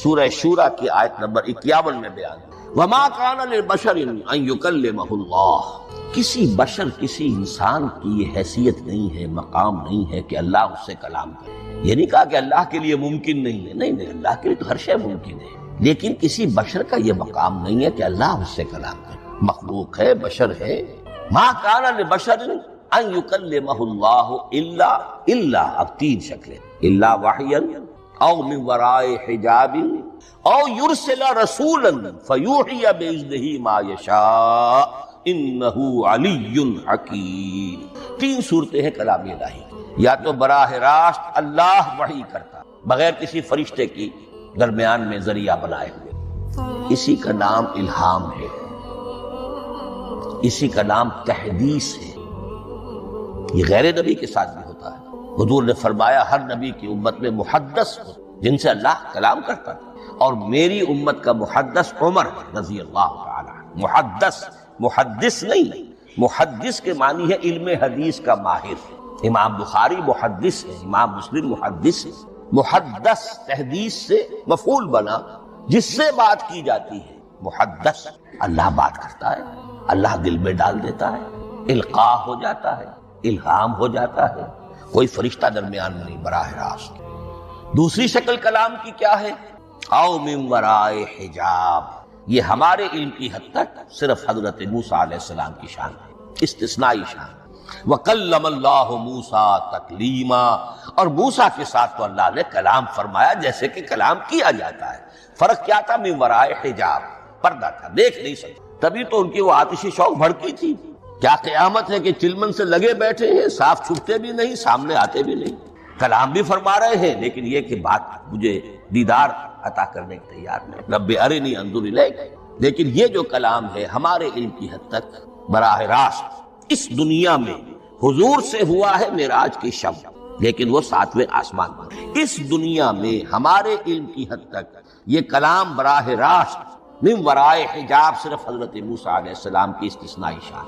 سورہ شورى کی آیت نمبر 51 میں بیان ہے۔ وما کان لبشر ان یکلمہ اللہ، کسی بشر، کسی انسان کی یہ حیثیت نہیں ہے، مقام نہیں ہے کہ اللہ اس سے کلام کرے۔ یہ نہیں کہا کہ اللہ کے لیے ممکن نہیں ہے، نہیں، اللہ کے لیے تو ہر شے ممکن ہے، لیکن کسی بشر کا یہ مقام نہیں ہے کہ اللہ اس سے کلام کرے۔ مخلوق ہے، بشر ہے۔ ما کان لبشر ان یکلمہ اللہ الا اب 3 شکلیں، الا وحیا او من وراء حجاب او یرسل رسولا فیوحی باذنہ ما یشاء انہ علی حکیم۔ 3 صورتیں ہیں کلام الہی، یا تو براہ راست اللہ وحی کرتا بغیر کسی فرشتے کی درمیان میں ذریعہ بنائے ہوئے، اسی کا نام الہام ہے، اسی کا نام تحدیث ہے۔ یہ غیر نبی کے ساتھ بھی ہوتا ہے، حضور نے فرمایا ہر نبی کی امت میں محدث ہو جن سے اللہ کلام کرتا تھا، اور میری امت کا محدث عمر رضی اللہ تعالی عنہ۔ محدث نہیں، محدث کے معنی ہے علم حدیث کا ماہر۔ امام بخاری محدث ہے، امام مسلم محدث ہے۔ محدث تحدیث سے مفعول بنا جس سے بات کی جاتی ہے، محدث۔ اللہ بات کرتا ہے، اللہ دل میں ڈال دیتا ہے، القاء ہو جاتا ہے، الہام ہو جاتا ہے، کوئی فرشتہ درمیان میں نہیں، براہ راست۔ دوسری شکل کلام کی کیا ہے؟ او من ورائے حجاب، یہ ہمارے علم کی حد تک صرف حضرت موسیٰ علیہ السلام کی شان ہے، استثنائی شان۔ وَكَلَّمَ اللَّهُ مُوسَىٰ تَكْلِيمًا، اور موسیٰ کے ساتھ تو اللہ نے کلام فرمایا جیسے کہ کلام کیا جاتا ہے۔ فرق کیا تھا؟ من ورائے حجاب، پردہ تھا، دیکھ نہیں سکتے، تبھی تو ان کی وہ آتشی شوق بھڑکی تھی۔ کیا قیامت ہے کہ چلمن سے لگے بیٹھے ہیں، صاف چھپتے بھی نہیں، سامنے آتے بھی نہیں، کلام بھی فرما رہے ہیں، لیکن یہ کہ بات مجھے دیدار عطا کرنے کے تیار نہیں، رب ارنی انظر الیک۔ لیکن یہ جو کلام ہے ہمارے علم کی حد تک براہ راست اس دنیا میں حضور سے ہوا ہے معراج کی شب، لیکن وہ 7ویں آسمان پر۔ اس دنیا میں ہمارے علم کی حد تک یہ کلام براہ راست من ورائے حجاب صرف حضرت موسیٰ علیہ السلام کی استثنائی شان۔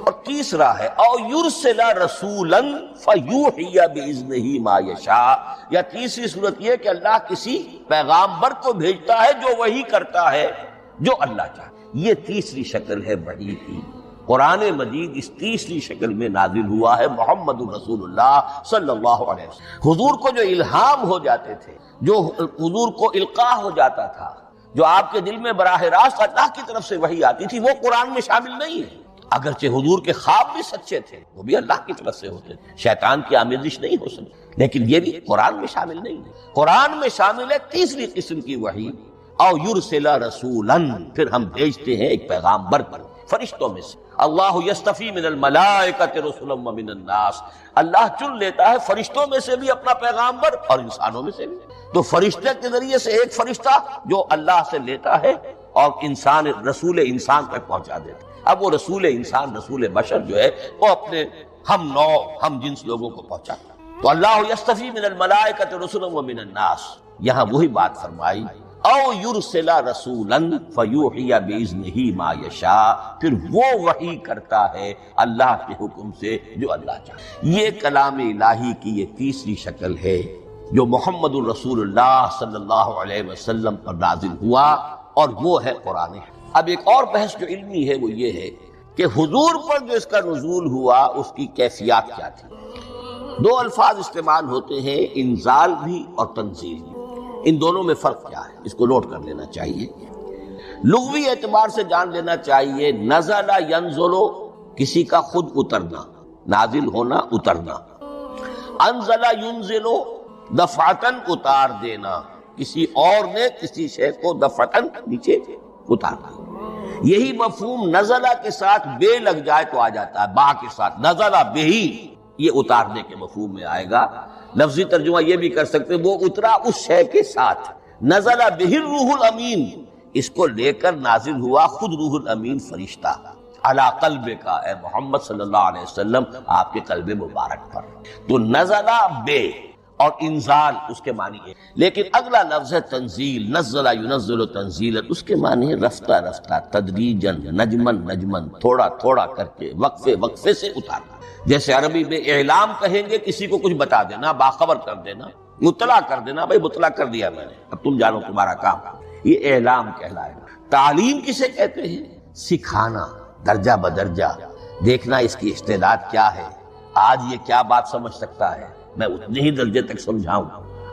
اور تیسرا ہے او یرسل رسولا فیوحی باذنہ ما یشاء، یا تیسری صورت یہ کہ اللہ کسی پیغامبر کو بھیجتا ہے جو وحی کرتا ہے جو اللہ چاہے۔ یہ تیسری شکل ہے وحی کی، قرآن مجید اس تیسری شکل میں نازل ہوا ہے محمد رسول اللہ صلی اللہ علیہ وسلم۔ حضور کو جو الہام ہو جاتے تھے، جو حضور کو القاء ہو جاتا تھا، جو آپ کے دل میں براہ راست اللہ کی طرف سے وحی آتی تھی، وہ قرآن میں شامل نہیں ہے۔ اگرچہ حضور کے خواب بھی سچے تھے، وہ بھی اللہ کی طرف سے ہوتے تھے، شیطان کی آمیزش نہیں ہو سکتی، لیکن یہ بھی قرآن میں شامل نہیں ہے۔ قرآن میں شامل ہے تیسری قسم کی وحی، او یرسل رسولا، پھر ہم بھیجتے ہیں ایک پیغامبر پر فرشتوں میں سے۔ اللہ یصطفی من الملائکۃ رسلا ومن الناس، اللہ چن لیتا ہے فرشتوں میں سے بھی اپنا پیغامبر اور انسانوں میں سے بھی۔ تو فرشتے کے ذریعے سے ایک فرشتہ جو اللہ سے لیتا ہے اور انسان رسول انسان تک پہنچا دیتا ہے۔ اب وہ رسول انسان، رسول بشر جو ہے، وہ اپنے ہم نوع ہم جنس لوگوں کو پہنچاتا ہے۔ تو اللہ یصطفی من الملائکۃ رسلا ومن الناس، یہاں وہی بات فرمائی، او یرسل رسولا فیوحی باذنہ ما یشاء، پھر وہ وحی کرتا ہے اللہ کے حکم سے جو اللہ چاہے۔ یہ کلام الہی کی یہ تیسری شکل ہے جو محمد الرسول اللہ صلی اللہ علیہ وسلم پر نازل ہوا، اور وہ ہے قرآن۔ اب ایک اور بحث جو علمی ہے وہ یہ ہے کہ حضور پر جو اس کا نزول ہوا اس کی کیفیات کیا تھی۔ دو الفاظ استعمال ہوتے ہیں، انزال بھی اور تنزیل بھی۔ ان دونوں میں فرق کیا ہے اس کو نوٹ کر لینا چاہیے۔ لغوی اعتبار سے جان لینا چاہیے، نزل ینزل کسی کا خود اترنا، نازل ہونا، اترنا۔ انزل ینزل دفعتاً اتار دینا، کسی اور نے کسی شے کو دفعتاً نیچے اتارنا۔ یہی مفہوم نزلہ کے ساتھ بے لگ جائے تو آ جاتا ہے، با کے ساتھ نزلہ بہی، یہ اتارنے کے مفہوم میں آئے گا۔ لفظی ترجمہ یہ بھی کر سکتے وہ اترا اس شے کے ساتھ، نزل بہ الروح الامین، اس کو لے کر نازل ہوا خود روح الامین فرشتہ علی قلبک، اے محمد صلی اللہ علیہ وسلم آپ کے قلب مبارک پر۔ تو نزل بے اور انزال اس کے معنی ہے، لیکن اگلا لفظ ہے تنزیل، نزل ینزل تنزیلا، اس کے معنی ہے رفتہ رفتہ، تدریجاً، نجمن نجمن، تھوڑا تھوڑا کر کے، وقفے وقفے سے اتارنا۔ جیسے عربی میں اعلام کہیں گے، کسی کو کچھ بتا دینا، باخبر کر دینا، مطلع کر دینا، بھائی مطلع کر دیا میں نے، اب تم جانو تمہارا کام، یہ اعلام کہلائے گا۔ تعلیم کسے کہتے ہیں؟ سکھانا، درجہ بدرجہ، دیکھنا اس کی استعداد کیا ہے، آج یہ کیا بات سمجھ سکتا ہے، میں اتنے ہی درجے تک سمجھاؤں،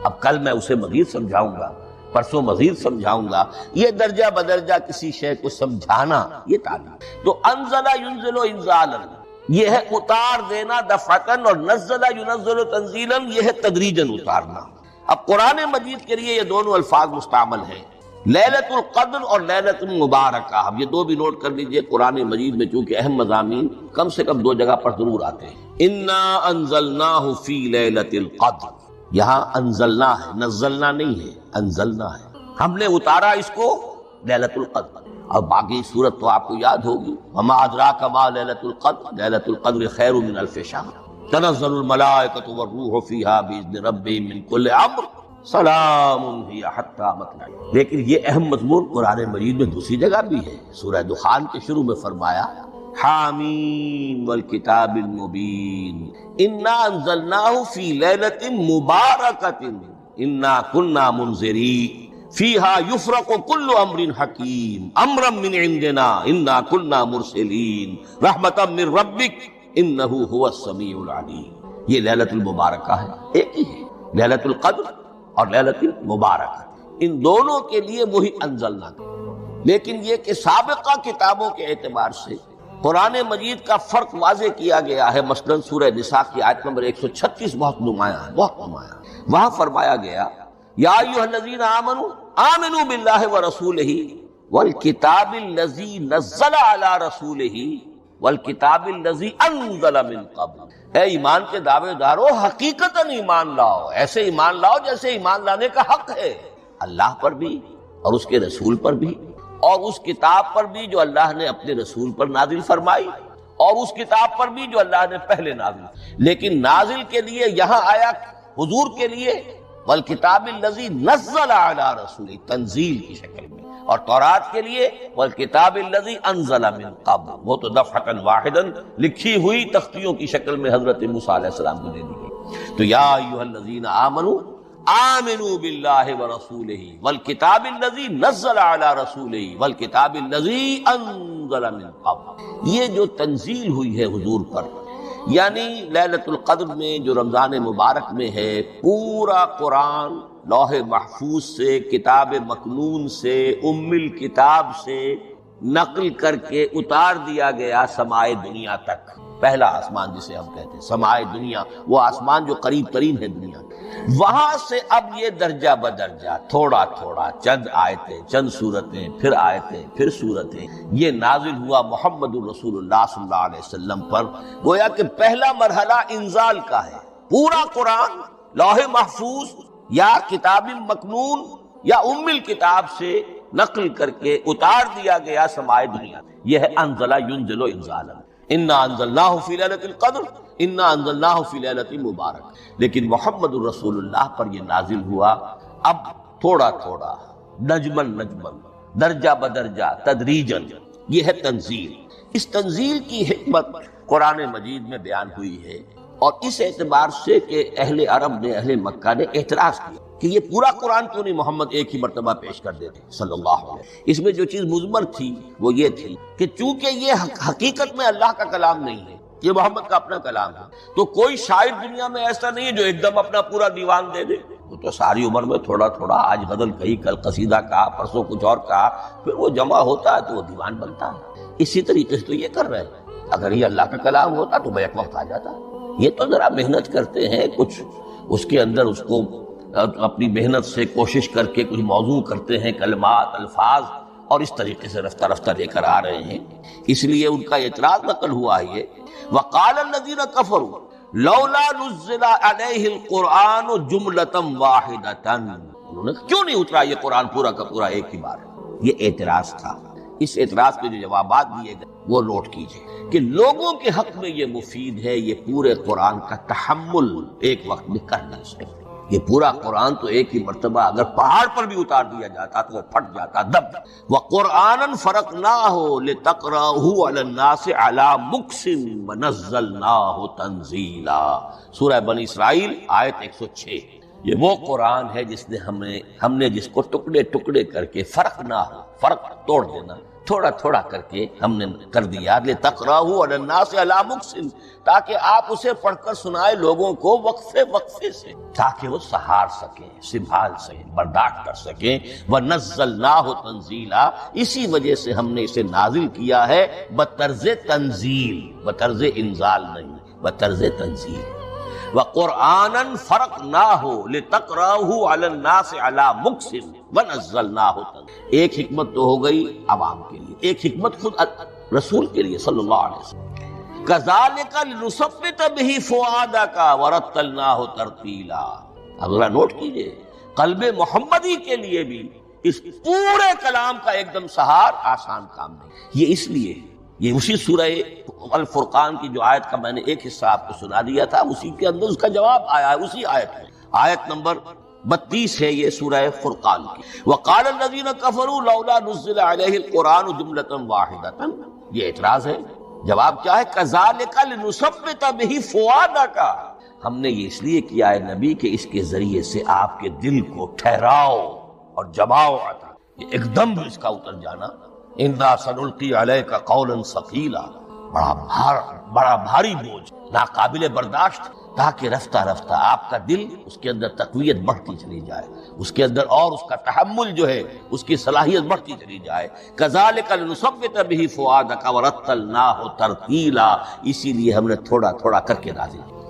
اب کل میں اسے مزید سمجھاؤں گا، پرسوں مزید سمجھاؤں گا، یہ درجہ بدرجہ کسی شے کو سمجھانا، یہ تعلیم۔ تو انزل ینزل انزالا، یہ ہے اتار دینا دفعتاً، اور نزل ینزل تنزیلا، یہ ہے تدریجاً اتارنا۔ اب قرآن مجید کے لیے یہ دونوں الفاظ مستعمل ہیں، لیلۃ القدر اور لیلۃ المبارکہ۔ اب یہ دو بھی نوٹ کر لیجئے، قرآن مجید میں چونکہ اہم مضامین کم سے کم دو جگہ پر ضرور آتے ہیں۔ انا انزلناہ فی لیلۃ القدر، یہاں انزلنا ہے، نزلنا نہیں ہے، انزلنا ہے، ہم نے اتارا اس کو لیلۃ القدر۔ اور باقی صورت تو آپ کو یاد ہوگی، وما ادراک ما لیلۃ القدر، لیلۃ القدر خیر من الف شہر، تنزل الملائکۃ والروح فیہا باذن ربہم من کل امر، سلام ہی حتی مطلع۔ لیکن یہ اہم مضمون قرآن مجید میں دوسری جگہ بھی ہے، سورہ دخان کے شروع میں فرمایا، حامیم والکتاب المبین، انا انزلناہ فی لیلۃ مبارکۃ انا کنا منذرین فیہا یفرق کل امر حکیم امرا من عندنا انا کنا مرسلین رحمتا من ربک انہ هو السمیع العلیم۔ یہ لیلۃ المبارکہ ہے، ایک ہی ہے، لیلۃ القدر اور لیلۃ المبارکہ، ان دونوں کے لیے وہی انزلنا۔ لیکن یہ کہ سابقہ کتابوں کے اعتبار سے قرآن مجید کا فرق واضح کیا گیا ہے۔ مثلا سورہ نساء کی آیت نمبر 136 بہت نمایاں ہے، بہت نمایاں۔ وہاں فرمایا گیا، یا ایھا الذین آمنوا آمنوا باللہ ورسولہ والکتاب الذی نزل علی رسولہ والکتاب الذی انزل من قبل۔ اے ایمان کے دعوے دارو، حقیقتاً ایمان لاؤ، ایسے ایمان لاؤ جیسے ایمان لانے کا حق ہے، اللہ پر بھی اور اس کے رسول پر بھی، اور اس کتاب پر بھی جو اللہ نے اپنے رسول پر نازل فرمائی، اور اس کتاب پر بھی جو اللہ نے پہلے نازل۔ لیکن نازل کے لیے یہاں آیا حضور کے لیے والکتاب الذی نزل علی رسولہ، تنزیل کی شکل میں، اور تورات کے لیے والکتاب الذی انزل من قبل، وہ تو دفعۃ واحداً لکھی ہوئی تختیوں کی شکل میں حضرت موسیٰ علیہ السلام کو دے دی گئی۔ تو یا ایھا الذین آمنوا آمنوا باللہ ورسولہ والکتاب الذی نزل علی رسولہ والکتاب الذی انزل من قبل. یہ جو تنزیل ہوئی ہے حضور پر، یعنی لیلۃ القدر میں جو رمضان مبارک میں ہے، پورا قرآن لوح محفوظ سے، کتاب مکنون سے، ام الکتاب سے نقل کر کے اتار دیا گیا سمائے دنیا تک. پہلا آسمان جسے ہم کہتے ہیں سمائے دنیا، وہ آسمان جو قریب ترین ہے دنیا کے، وہاں سے اب یہ درجہ بدرجہ تھوڑا تھوڑا چند آیتیں، چند سورتیں، پھر آیتیں، پھر سورتیں، یہ نازل ہوا محمد الرسول اللہ صلی اللہ علیہ وسلم پر. گویا کہ پہلا مرحلہ انزال کا ہے. پورا قرآن لوح محفوظ یا کتاب مکنون یا ام الکتاب سے نقل کر کے اتار دیا گیا سمائے دنیا. یہ ہے انزل ینزل انزالا، انا انزلناہ فی لیلۃ القدر انا انزلناہ فی لیلۃ مبارک. لیکن محمد الرسول اللہ پر یہ نازل ہوا اب تھوڑا تھوڑا، نجمن نجمن، درجہ بدرجہ، تدریجن. یہ ہے تنزیل. اس تنزیل کی حکمت قرآن مجید میں بیان ہوئی ہے، اور اس اعتبار سے کہ اہل عرب نے، اہل مکہ نے اعتراض کیا کہ یہ پورا قرآن کیوں نہیں محمد ایک ہی مرتبہ پیش کر دیتے صلی اللہ علیہ وسلم. اس میں جو چیز مضمر تھی وہ یہ تھی کہ چونکہ یہ حقیقت میں اللہ کا کلام نہیں ہے، یہ محمد کا اپنا کلام ہے، تو کوئی شاعر دنیا میں ایسا نہیں ہے جو ایک دم اپنا پورا دیوان دے دے. وہ تو ساری عمر میں تھوڑا تھوڑا، آج غزل کہی، کل قصیدہ کہا، پرسوں کچھ اور کہا، پھر وہ جمع ہوتا ہے تو وہ دیوان بنتا ہے. اسی طریقے سے تو یہ کر رہے ہیں. اگر یہ اللہ کا کلام ہوتا تو بیک وقت آ جاتا. یہ تو ذرا محنت کرتے ہیں، کچھ اس کے اندر اس کو اپنی محنت سے کوشش کر کے کچھ موضوع کرتے ہیں، کلمات، الفاظ، اور اس طریقے سے رفتہ رفتہ لے کر آ رہے ہیں. اس لیے ان کا اعتراض نقل ہوا ہے یہ وقال الذین کفروا لولا نزل علیہ القرآن جملۃ واحدۃ. انہوں نے کیوں نہیں اترا یہ قرآن پورا کا پورا ایک ہی بار؟ یہ اعتراض تھا. اس اعتراض کے جو جوابات دیے گئے وہ نوٹ کیجئے کہ لوگوں کے حق میں یہ مفید ہے یہ پورے قرآن کا تحمل ایک وقت میں کر نہیں سکتے. یہ پورا قرآن تو ایک ہی مرتبہ اگر پہاڑ پر بھی اتار دیا جاتا تو وہ پھٹ جاتا دب. وَقُرْآنًا فَرَقْنَاهُ لِتَقْرَأَهُ عَلَى النَّاسِ عَلَى مُكْثٍ وَنَزَّلْنَاهُ تَنزِيلًا. سورہ بنی اسرائیل آیت 106. یہ وہ قرآن ہے جس نے ہم نے جس کو ٹکڑے ٹکڑے کر کے فرق توڑ دینا، تھوڑا تھوڑا کر کے ہم نے کر دیا. لِتَقْرَأَهُ عَلَى النَّاسِ عَلَى مُكْثٍ، تاکہ آپ اسے پڑھ کر سنائے لوگوں کو وقفے سے، تاکہ وہ سہار سکیں، سنبھال سکیں، برداشت کر سکیں. وَنَزَّلْنَاهُ تَنزِيلًا، اسی وجہ سے ہم نے اسے نازل کیا ہے بطرز تنزیل، بطرز انزال نہیں، بطرز تنزیل. وَقُرْآنًا فَرَقْنَاهُ لِتَقْرَأَهُ عَلَى النَّاسِ عَلَى مُكْثٍ وَنَزَّلْنَاهُ تَنزِيلًا. ایک حکمت تو ہو گئی عوام کے لیے، ایک حکمت خود رسول کے لیے صلی اللہ علیہ وسلم. كَذَلِكَ لِنُثَبِّتَ بِهِ فُؤَادَكَ وَرَتَّلْنَاهُ تَرْتِيلًا. اب ذرا نوٹ کیجئے، قلب محمدی کے لیے بھی اس پورے کلام کا ایک دم سہار آسان کام نہیں. یہ اس لیے، یہ اسی سورہ الفرقان کی جو آیت کا میں نے ایک حصہ آپ کو سنا دیا تھا، اسی کے اندر اس کا جواب آیا ہے اسی آیت میں. آیت نمبر 32 ہے یہ سورہ فرقان کی. وقال الذین کفروا لولا نزل علیہ القرآن جملۃ واحدۃ. یہ اعتراض ہے. جواب کیا ہے؟ کذالک لنثبت بہ فؤادک. ہم نے یہ اس لیے کیا ہے نبی کہ اس کے ذریعے سے آپ کے دل کو ٹھہراؤ اور جماؤ عطا، یہ ایک دم اس کا اتر جانا. انا سنلقی علیک قولا ثقیلا، بڑا بھاری بوجھ، ناقابل برداشت، تاکہ رفتہ رفتہ آپ کا دل، اس کے اندر تقویت بڑھتی چلی جائے، اس کے اندر اور اس کا تحمل جو ہے اس کی صلاحیت بڑھتی چلی جائے. کذالک لنثبت بہ فؤادک ورتلناہ ترتیلا. اسی لیے ہم نے تھوڑا تھوڑا کر کے نازل کیا.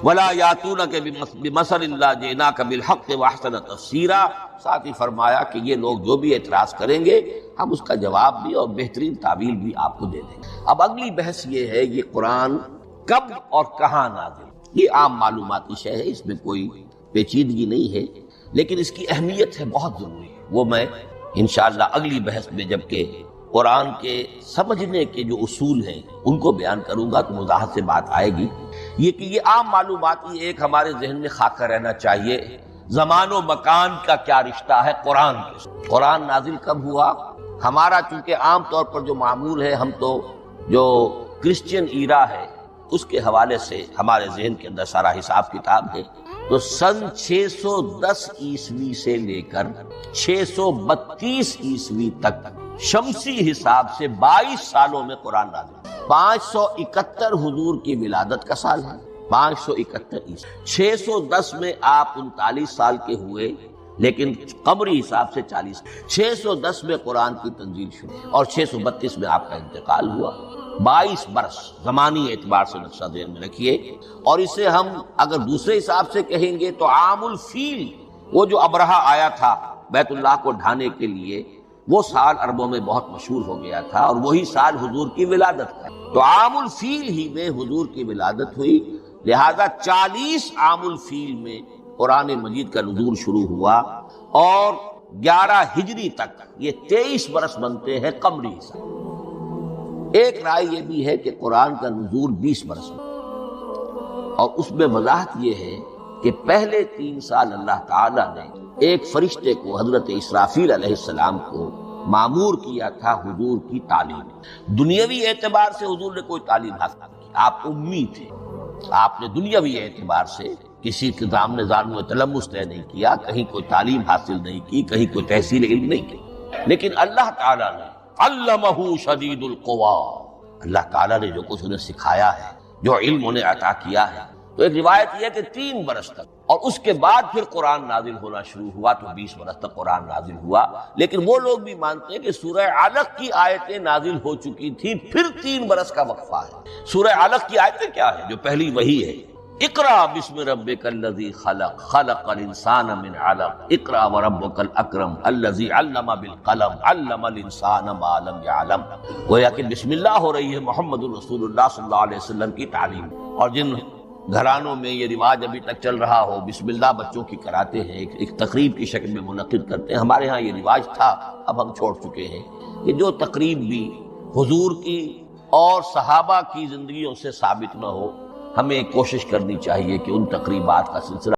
ولا یاتونک بمثل الا جئناک بالحق واحسن تفسیرا. ساتھ ہی فرمایا کہ یہ لوگ جو بھی اعتراض کریں گے ہم اس کا جواب بھی اور بہترین تعویل بھی آپ کو دے دیں گے. اب اگلی بحث یہ ہے یہ قرآن کب اور کہاں نازل. یہ عام معلوماتی شے ہے، اس میں کوئی پیچیدگی نہیں ہے، لیکن اس کی اہمیت ہے بہت ضروری ہے. وہ میں انشاءاللہ اگلی بحث میں جب کہ قرآن کے سمجھنے کے جو اصول ہیں ان کو بیان کروں گا تو وضاحت سے بات آئے گی. یہ کہ یہ عام معلوماتی ایک ہمارے ذہن میں خاکہ رہنا چاہیے، زمان و مکان کا کیا رشتہ ہے قرآن کے. قرآن نازل کب ہوا؟ ہمارا چونکہ عام طور پر جو معمول ہے، ہم تو جو کرسچین ایرا ہے اس کے حوالے سے ہمارے ذہن کے اندر سارا حساب کتاب ہے، تو سن 610 عیسوی سے لے کر 632 عیسوی تک شمسی حساب سے 22 سالوں میں قرآن نازل، 571 حضور کی ولادت کا سال ہے، 571 عیسوی، 610 میں آپ 39 سال کے ہوئے لیکن قمری حساب سے 40، 610 میں قرآن کی تنزیل شروع اور 632 میں آپ کا انتقال ہوا، 22 برس زمانی اعتبار سے نقشہ ذہن میں رکھیے۔ اور اسے ہم اگر دوسرے حساب سے کہیں گے تو عام الفیل، وہ جو ابرہہ آیا تھا بیت اللہ کو ڈھانے کے لیے، وہ سال عربوں میں بہت مشہور ہو گیا تھا اور وہی سال حضور کی ولادت کا، تو عام الفیل ہی میں حضور کی ولادت ہوئی، لہذا 40 عام الفیل میں قرآن مجید کا نزول شروع ہوا اور 11 ہجری تک یہ 23 برس بنتے ہیں قمری حساب۔ ایک رائے یہ بھی ہے کہ قرآن کا نزول 20 برس میں، اور اس میں وضاحت یہ ہے کہ پہلے 3 سال اللہ تعالیٰ نے ایک فرشتے کو حضرت اسرافیل علیہ السلام کو مامور کیا تھا حضور کی تعلیم۔ دنیاوی اعتبار سے حضور نے کوئی تعلیم حاصل نہیں کی، آپ امی تھے، آپ نے دنیاوی اعتبار سے کسی نظام میں تلمس طے نہیں کیا، کہیں کوئی تعلیم حاصل نہیں کی، کہیں کوئی تحصیل علم نہیں کی، لیکن اللہ تعالیٰ نے علمہ شدید القوا، اللہ تعالیٰ نے جو کچھ انہیں سکھایا ہے، جو علم انہیں عطا کیا ہے، تو ایک روایت یہ ہے کہ 3 برس تک، اور اس کے بعد پھر قرآن نازل ہونا شروع ہوا تو 20 برس تک قرآن نازل ہوا۔ لیکن وہ لوگ بھی مانتے ہیں کہ سورہ علق کی آیتیں نازل ہو چکی تھی، پھر 3 برس کا وقفہ ہے۔ سورہ علق کی آیتیں کیا ہے؟ جو پہلی وحی ہے، اقرا بسم ربک الذی خلق خلق الانسان من علق اقرا وربک الاکرم الذی علم بالقلم علم الانسان ما لم یعلم، گویا کہ بسم اللہ ہو رہی ہے محمد رسول اللہ صلی اللہ علیہ وسلم کی تعلیم۔ اور جن گھرانوں میں یہ رواج ابھی تک چل رہا ہو، بسم اللہ بچوں کی کراتے ہیں، ایک تقریب کی شکل میں منعقد کرتے ہیں، ہمارے ہاں یہ رواج تھا، اب ہم چھوڑ چکے ہیں، کہ جو تقریب بھی حضور کی اور صحابہ کی زندگیوں سے ثابت نہ ہو، ہمیں کوشش کرنی چاہیے کہ ان تقریبات کا سلسلہ